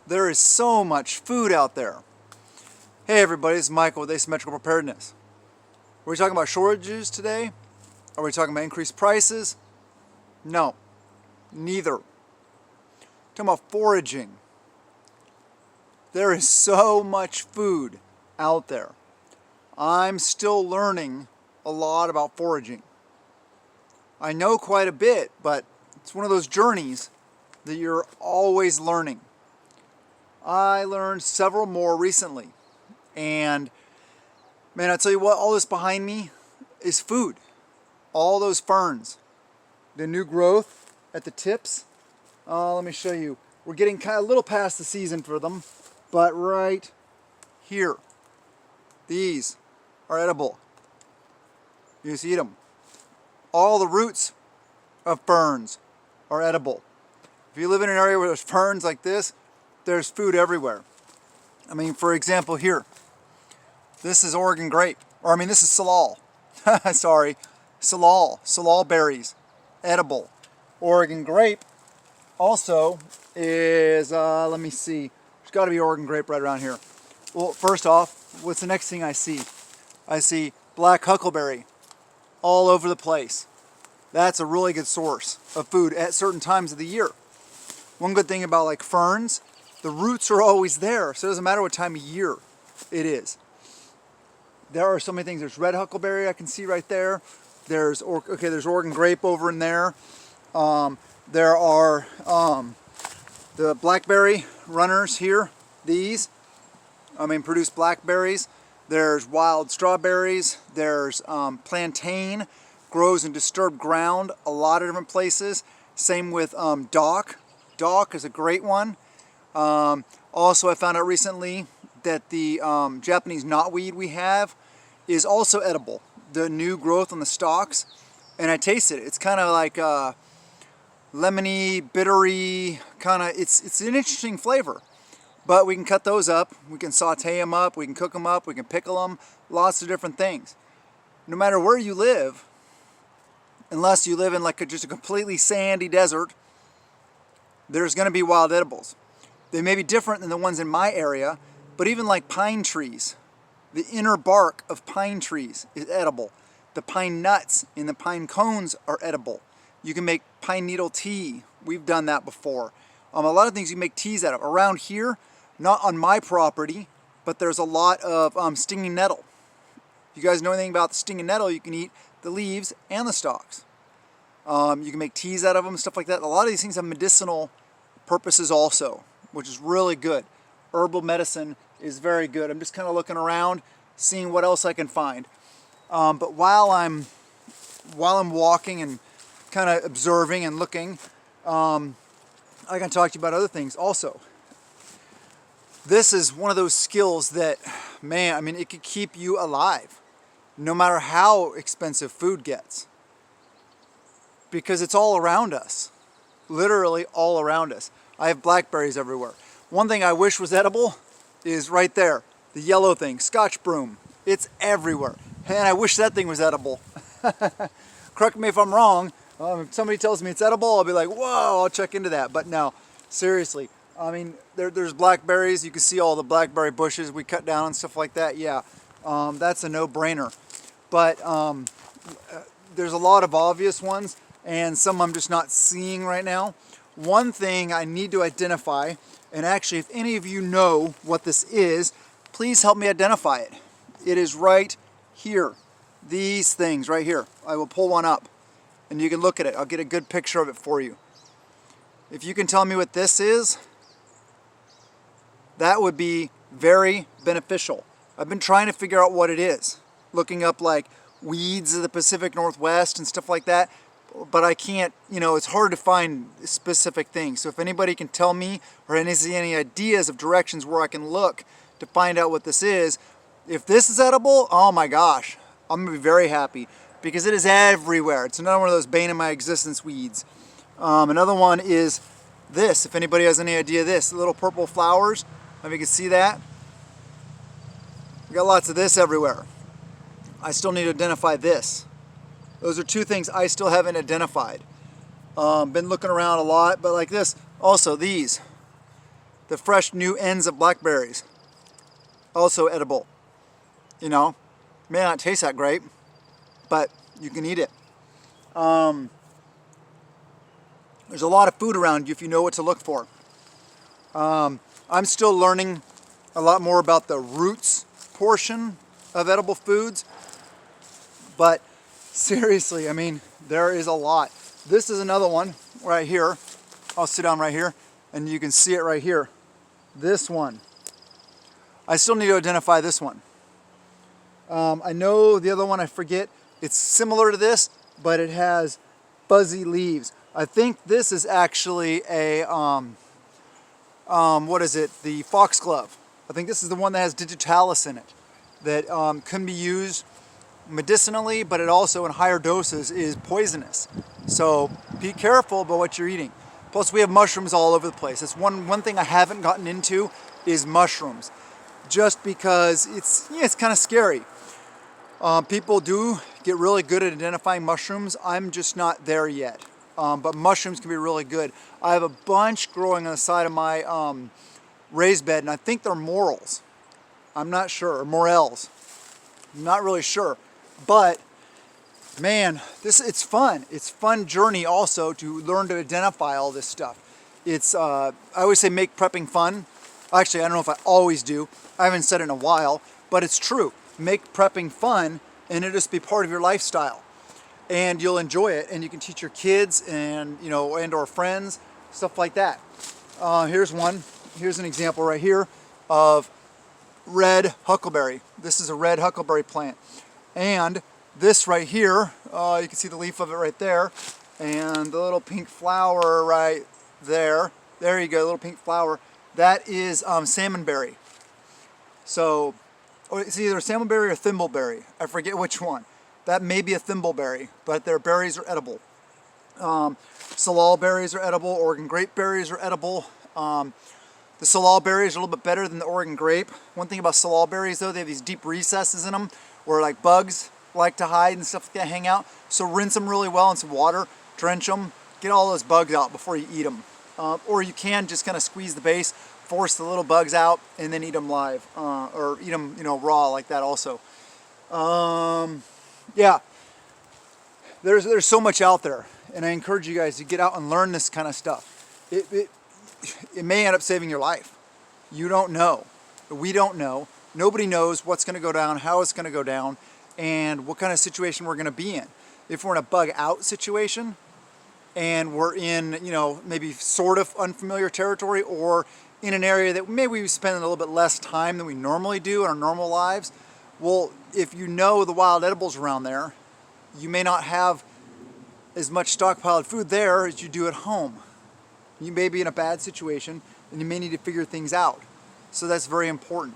There is so much food out there. Hey everybody, it's Michael with Asymmetrical Preparedness. Are we talking about shortages today? Are we talking about increased prices? No, neither. We're talking about foraging. There is so much food out there. I'm still learning a lot about foraging. I know quite a bit, but it's one of those journeys that you're always learning. I learned several more recently, and man, I tell you what, all this behind me is food. All those ferns, the new growth at the tips. Let me show you. We're getting kind of a little past the season for them, but right here, these are edible. You just eat them. All the roots of ferns are edible. If you live in an area where there's ferns like this, there's food everywhere. I mean, for example, here, this is Oregon grape, or I mean, this is salal. Sorry, salal berries, edible. Oregon grape also is, let me see, there's got to be Oregon grape right around here. Well, first off, what's the next thing I see? I see black huckleberry all over the place. That's a really good source of food at certain times of the year. One good thing about like ferns, the roots are always there, so it doesn't matter what time of year it is. There are so many things. There's red huckleberry I can see right there. There's Oregon grape over in there. There are the blackberry runners here. These, produce blackberries. There's wild strawberries. There's plantain, grows in disturbed ground a lot of different places. Same with dock. Dock is a great one. Also, I found out recently that the Japanese knotweed we have is also edible. The new growth on the stalks, and I tasted it. It's kind of like lemony, bittery, kind of. It's an interesting flavor. But we can cut those up. We can saute them up. We can cook them up. We can pickle them. Lots of different things. No matter where you live, unless you live in like just a completely sandy desert, there's going to be wild edibles. They may be different than the ones in my area, but even like pine trees, the inner bark of pine trees is edible. The pine nuts in the pine cones are edible. You can make pine needle tea. We've done that before. A lot of things you can make teas out of. Around here, not on my property, but there's a lot of stinging nettle. If you guys know anything about the stinging nettle, you can eat the leaves and the stalks. You can make teas out of them, stuff like that. A lot of these things have medicinal purposes also, which is really good. Herbal medicine is very good. I'm just kind of looking around, seeing what else I can find. But while I'm walking and kind of observing and looking, I can talk to you about other things also. This is one of those skills that, man, it could keep you alive no matter how expensive food gets, because it's all around us, literally all around us. I have blackberries everywhere. One thing I wish was edible is right there, the yellow thing, Scotch broom. It's everywhere, and I wish that thing was edible. Correct me if I'm wrong. If somebody tells me it's edible, I'll be like, whoa, I'll check into that. But no, seriously, there's blackberries. You can see all the blackberry bushes we cut down and stuff like that. Yeah, that's a no-brainer. But there's a lot of obvious ones, and some I'm just not seeing right now. One thing I need to identify, and actually if any of you know what this is, please help me identify it. It is right here. These things right here. I will pull one up and you can look at it. I'll get a good picture of it for you. If you can tell me what this is, that would be very beneficial. I've been trying to figure out what it is, looking up like weeds of the Pacific Northwest and stuff like that, but I can't, it's hard to find specific things. So if anybody can tell me or any ideas of directions where I can look to find out what this is, if this is edible, oh my gosh, I'm gonna be very happy because it is everywhere. It's another one of those bane of my existence weeds. Another one is this, if anybody has any idea of this, the little purple flowers, if you can see that. We got lots of this everywhere. I still need to identify this. Those are two things I still haven't identified. Been looking around a lot, but like this, also these. the fresh new ends of blackberries. Also edible. You know, may not taste that great, but you can eat it. There's a lot of food around you if you know what to look for. I'm still learning a lot more about the roots portion of edible foods, but seriously, I mean, there is a lot. This is another one right here. I'll sit down right here and you can see it right here. This one. I still need to identify this one. I know the other one, I forget. It's similar to this, but it has fuzzy leaves. I think this is actually a, what is it? The foxglove. I think this is the one that has digitalis in it that can be used medicinally, but it also in higher doses is poisonous. So be careful about what you're eating. Plus we have mushrooms all over the place. That's one thing I haven't gotten into is mushrooms, just because it's kind of scary. People do get really good at identifying mushrooms. I'm just not there yet. But mushrooms can be really good. I have a bunch growing on the side of my raised bed, and I think they're morels. I'm not sure, or morels. I'm not really sure. But man, it's fun. It's a fun journey also to learn to identify all this stuff. It's I always say make prepping fun. Actually, I don't know if I always do. I haven't said it in a while, but it's true. Make prepping fun, and it'll just be part of your lifestyle. And you'll enjoy it, and you can teach your kids and or friends, stuff like that. Here's one. Here's an example right here of red huckleberry. This is a red huckleberry plant, and this right here, you can see the leaf of it right there, and the little pink flower right there. There you go, little pink flower. That is salmonberry. So it's either salmonberry or thimbleberry. I forget which one. That may be a thimbleberry, but their berries are edible. Salmonberries are edible. Oregon grape berries are edible. The salmonberries are a little bit better than the Oregon grape. One thing about salmonberries though, they have these deep recesses in them where like bugs like to hide and stuff like that, hang out. So rinse them really well in some water, drench them, get all those bugs out before you eat them. Or you can just kind of squeeze the base, force the little bugs out, and then eat them live, or eat them raw like that also. Yeah, there's so much out there, and I encourage you guys to get out and learn this kind of stuff. It may end up saving your life. You don't know. We don't know. Nobody knows what's going to go down, how it's going to go down, and what kind of situation we're going to be in. If we're in a bug out situation, and we're in, maybe sort of unfamiliar territory, or in an area that maybe we spend a little bit less time than we normally do in our normal lives, well, if you know the wild edibles around there, you may not have as much stockpiled food there as you do at home. You may be in a bad situation and you may need to figure things out. So that's very important.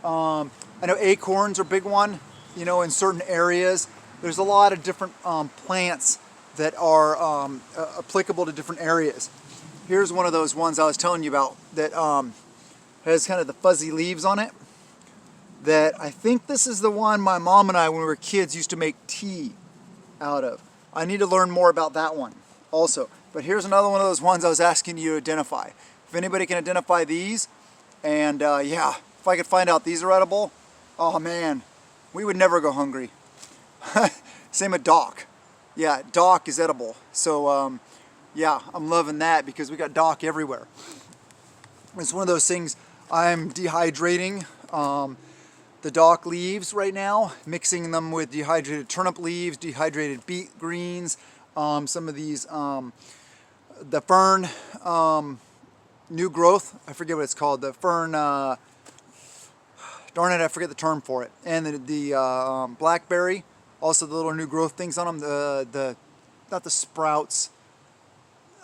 I know acorns are a big one, in certain areas. There's a lot of different plants that are applicable to different areas. Here's one of those ones I was telling you about that has kind of the fuzzy leaves on it. That I think this is the one my mom and I, when we were kids, used to make tea out of. I need to learn more about that one also. But here's another one of those ones I was asking you to identify. If anybody can identify these, and yeah, if I could find out these are edible, oh man, we would never go hungry. Same with dock. Yeah, dock is edible. So yeah, I'm loving that because we got dock everywhere. It's one of those things. I'm dehydrating the dock leaves right now, mixing them with dehydrated turnip leaves, dehydrated beet greens, some of these, the fern, new growth, I forget what it's called, the fern, darn it, I forget the term for it, and the blackberry, also the little new growth things on them, not the sprouts,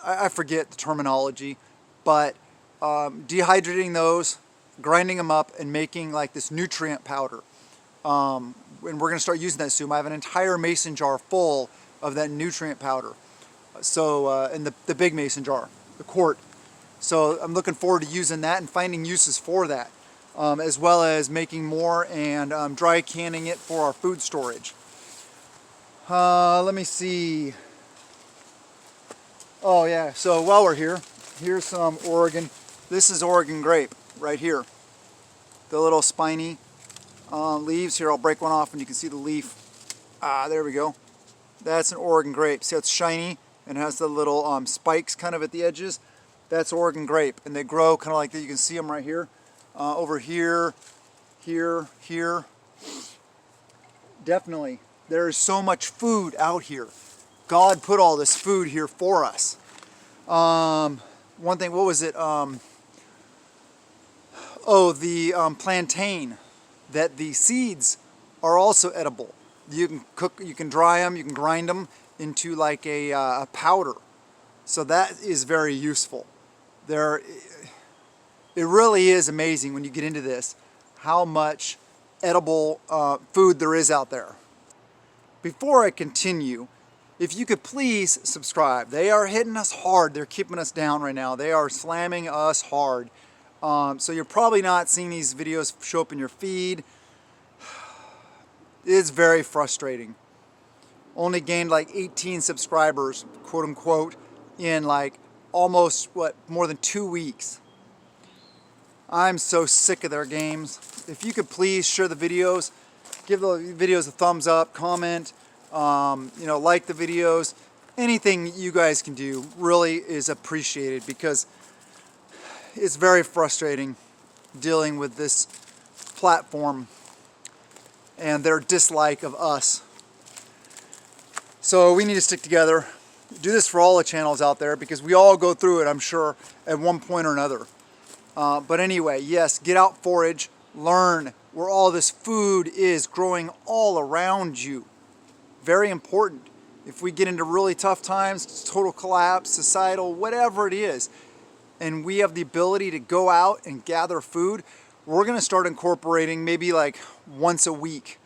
I forget the terminology, but dehydrating those, grinding them up and making like this nutrient powder. And we're going to start using that soon. I have an entire mason jar full of that nutrient powder. So, in the big mason jar, the quart. So I'm looking forward to using that and finding uses for that, as well as making more and dry canning it for our food storage. Let me see. Oh yeah, so while we're here, here's some Oregon. This is Oregon grape right here. The little spiny leaves here. I'll break one off and you can see the leaf. There we go. That's an Oregon grape. See how it's shiny and has the little spikes kind of at the edges? That's Oregon grape, and they grow kind of like that. You can see them right here, over here, here, here. Definitely, there is so much food out here. God put all this food here for us. One thing, what was it? The plantain, that the seeds are also edible. You can cook, you can dry them, you can grind them into like a powder. So that is very useful. It really is amazing when you get into this, how much edible food there is out there. Before I continue, if you could please subscribe. They are hitting us hard. They're keeping us down right now. They are slamming us hard. So you're probably not seeing these videos show up in your feed. It's very frustrating. Only gained like 18 subscribers, quote unquote, in like almost, more than 2 weeks. I'm so sick of their games. If you could please share the videos, give the videos a thumbs up, comment, like the videos. Anything you guys can do really is appreciated, because it's very frustrating dealing with this platform and their dislike of us. So we need to stick together. Do this for all the channels out there, because we all go through it, I'm sure, at one point or another. But anyway, yes, get out, forage, learn where all this food is growing all around you. Very important. If we get into really tough times, total collapse, societal, whatever it is, and we have the ability to go out and gather food, we're going to start incorporating maybe like once a week,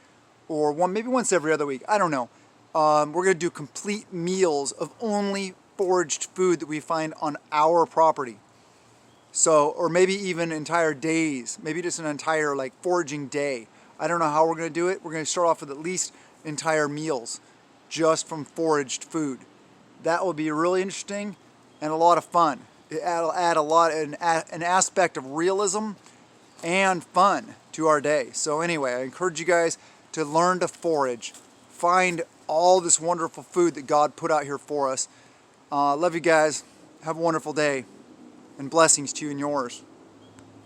or maybe once every other week. I don't know. We're going to do complete meals of only foraged food that we find on our property. So, or maybe even entire days, maybe just an entire like foraging day. I don't know how we're going to do it. We're going to start off with at least entire meals just from foraged food. That will be really interesting and a lot of fun. It'll add an aspect of realism and fun to our day. So anyway, I encourage you guys to learn to forage, find all this wonderful food that God put out here for us. Love you guys. Have a wonderful day, and blessings to you and yours.